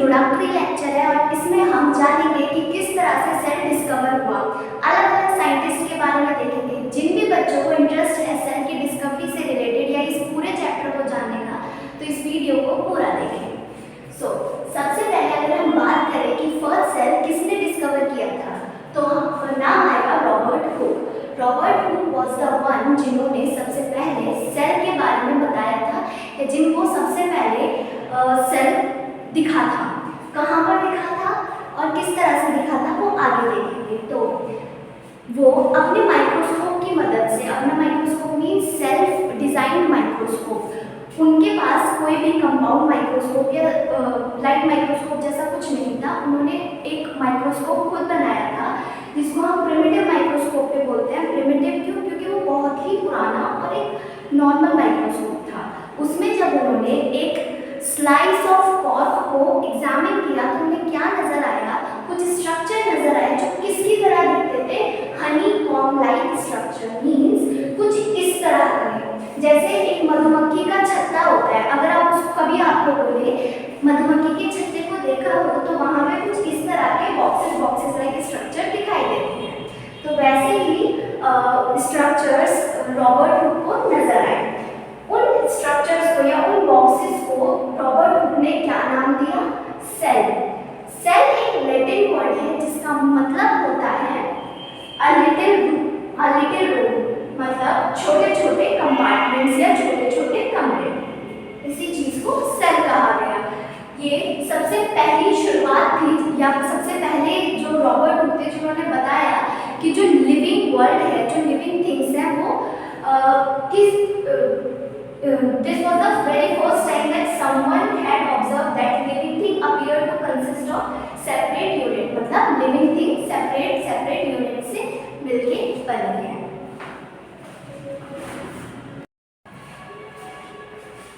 Introductory lecture है और इसमें हम जानेंगे कि किस तरह से सेल डिस्कवर हुआ। अलग अलग साइंटिस्ट के बारे में देखेंगे। जिन भी बच्चों को इंटरेस्ट है सेल की डिस्कवरी से रिलेटेड या इस पूरे चैप्टर को जानने का, तो इस वीडियो को पूरा देखें। सबसे पहले अगर हम बात करें कि फर्स्ट सेल किसने डिस्कवर किया था, तो नाम आएगा Robert Hooke. Robert Hooke was the one जिन्होंने सबसे पहले सेल के बारे में बताया था, कि जिनको सबसे पहले सेल दिखा था। कहाँ पर दिखा था और किस तरह से दिखा था वो आगे देखेंगे। तो वो अपने माइक्रोस्कोप की मदद से, अपना microscope means self designed microscope, उनके पास कोई भी कंपाउंड माइक्रोस्कोप या लाइट माइक्रोस्कोप जैसा कुछ नहीं था। उन्होंने एक माइक्रोस्कोप खुद बनाया था, जिसको हम प्रिमिटिव माइक्रोस्कोप पे बोलते हैं। प्रिमिटिव क्यों? क्योंकि वो बहुत ही पुराना और एक नॉर्मल माइक्रोस्कोप था। उसमें जब उन्होंने एक स्लाइस ऑफ कॉर्क को एग्जामिन किया तो उन्हें क्या नजर आया? कुछ स्ट्रक्चर नजर आए जो किसकी तरह दिखते थे? Honey comb like structure, means कुछ इस तरह का है जैसे एक मधुमक्खी का छत्ता होता है। अगर आप उसको कभी आप लोगों ने मधुमक्खी के छत्ते को देखा हो तो वहाँ पे कुछ इस तरह के बॉक्सेस लाइक स्ट्रक्चर दिखाई देते हैं। तो वैसे ही स्ट्रक्चर्स रॉबर्ट हुक को नजर आए। उन स्ट्रक्चर्स को या उन बॉक्सेस को रॉबर्ट हुक ने क्या नाम दिया? सेल। सेल एक लैटिन वर्ड है जिसका मतलब होता है अ लिटिल रूम, मतलब छोटे छोटे कंपार्टमेंट्स या छोटे छोटे कमरे। इसी चीज को सेल कहा गया। ये सबसे पहली शुरुआत थी, या सबसे पहले जो रॉबर्ट हुक थे जिन्होंने बताया कि जो लिविंग वर्ल्ड है, जो लिविंग थिंग्स हैं, वो this was the very first time that someone had observed that living thing appeared to consist of separate unit, मतलब living thing separate unit से मिलके बनी है।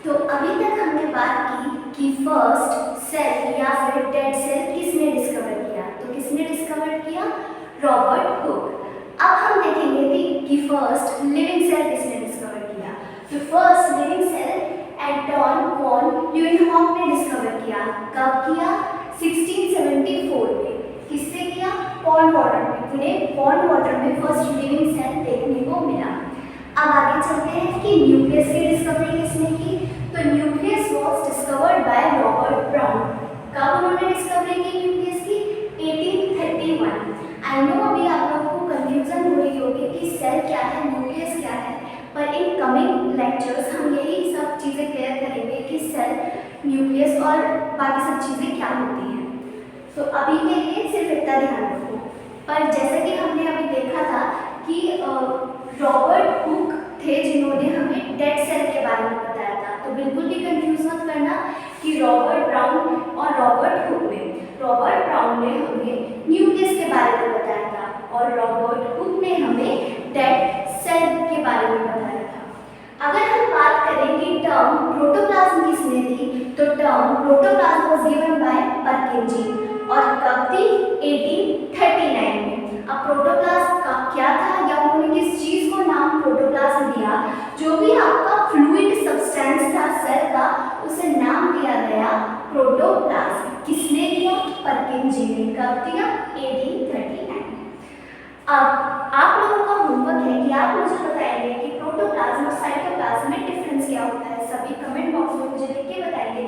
तो अभी तक हमने बात की कि फर्स्ट सेल या फिर डेड सेल किसने डिस्कवर किया। तो किसने डिस्कवर किया? Robert Hooke. अब हम देखेंगे कि फर्स्ट लिविंग सेल किसने डिस्कवर किया। तो first living cell Anton van Leeuwenhoek ने डिस्कवर किया। कब किया? 1674 में। किससे किया? पॉन्ड वाटर में। उन्हें पॉन्ड वाटर में फर्स्ट लिविंग सेल देखने को मिला। अब आगे चलते हैं कि न्यूक्लियस की डिस्कवरी किसने की। तो nucleus was discovered by Robert brown. कब उन्होंने डिस्कवरी की न्यूक्लियस की? 1831। आई नो अभी आप लोगों को कंफ्यूजन हो रही होगी कि सेल क्या है, न्यूक्लियस क्या है, पर इन कमिंग लेक्चर्स हम यही सब चीज़ें क्लियर करेंगे कि सेल, न्यूक्लियस और बाकी सब चीज़ें क्या होती हैं। तो अभी के लिए सिर्फ इतना ध्यान रखो। पर जैसा कि हमने अभी देखा था कि रॉबर्ट हुक थे जिन्होंने हमें डेड सेल के बारे में बताया था। तो बिल्कुल भी कंफ्यूज मत करना कि रॉबर्ट ब्राउन और रॉबर्ट हुक ने, रॉबर्ट ब्राउन ने हमें न्यूक्लियस के बारे में बताया था और रॉबर्ट हुक ने हमें डेड सेल के बारे में बताया था। अगर हम बात करें कि टर्म प्रोटोप्लाज्म किसने दी, तो term protoplasm was given by परकिंजी और कब थी? 1839 में। अब प्रोटोप्लाज्म का क्या था या उन्होंने किस चीज को नाम प्रोटोप्लाज्म दिया? जो भी आपका फ्लूइड सब्सटेंस था सेल का, उसे नाम दिया गया प्रोटोप्लाज्म। किसने दिया? परकिंजी ने। कब दिया? 1839। अब आप लोगों का होमवर्क है कि आप मुझे बताएंगे कि प्रोटोप्लाज्म और साइटोप्लाज्म में डिफरेंस क्या होता है। सभी कमेंट बॉक्स में मुझे लिख के बताएंगे